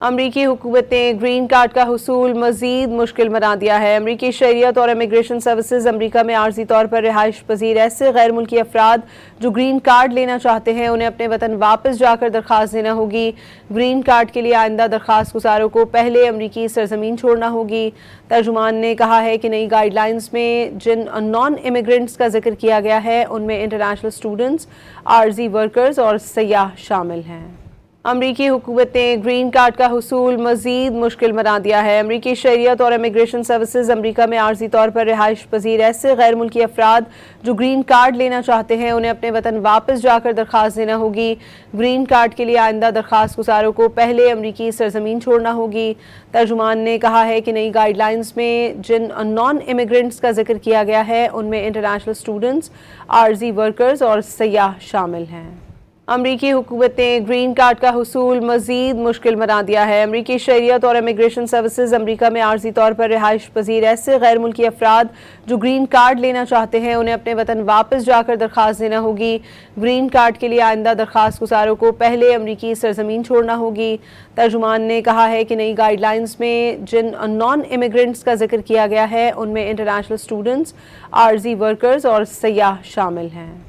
امریکی حکومت نے گرین کارڈ کا حصول مزید مشکل بنا دیا ہے۔ امریکی شہریت اور امیگریشن سروسز امریکہ میں عارضی طور پر رہائش پذیر ایسے غیر ملکی افراد جو گرین کارڈ لینا چاہتے ہیں انہیں اپنے وطن واپس جا کر درخواست دینا ہوگی۔ گرین کارڈ کے لیے آئندہ درخواست گزاروں کو پہلے امریکی سرزمین چھوڑنا ہوگی۔ ترجمان نے کہا ہے کہ نئی گائیڈ لائنز میں جن نان امیگرنٹس کا ذکر کیا گیا ہے ان میں انٹرنیشنل اسٹوڈنٹس، عارضی ورکرز اور سیاح شامل ہیں۔ امریکی حکومت نے گرین کارڈ کا حصول مزید مشکل بنا دیا ہے۔ امریکی شہریت اور امیگریشن سروسز امریکہ میں عارضی طور پر رہائش پذیر ایسے غیر ملکی افراد جو گرین کارڈ لینا چاہتے ہیں انہیں اپنے وطن واپس جا کر درخواست دینا ہوگی۔ گرین کارڈ کے لیے آئندہ درخواست گزاروں کو پہلے امریکی سرزمین چھوڑنا ہوگی۔ ترجمان نے کہا ہے کہ نئی گائیڈ لائنز میں جن نان امیگرنٹس کا ذکر کیا گیا ہے ان میں انٹرنیشنل اسٹوڈنٹس، عارضی ورکرز اور سیاح شامل ہیں۔ امریکی حکومت نے گرین کارڈ کا حصول مزید مشکل بنا دیا ہے۔ امریکی شہریت اور امیگریشن سروسز امریکہ میں عارضی طور پر رہائش پذیر ایسے غیر ملکی افراد جو گرین کارڈ لینا چاہتے ہیں انہیں اپنے وطن واپس جا کر درخواست دینا ہوگی۔ گرین کارڈ کے لیے آئندہ درخواست گزاروں کو پہلے امریکی سرزمین چھوڑنا ہوگی۔ ترجمان نے کہا ہے کہ نئی گائیڈ لائنز میں جن نان امیگرنٹس کا ذکر کیا گیا ہے ان میں انٹرنیشنل اسٹوڈنٹس، عارضی ورکرز اور سیاح شامل ہیں۔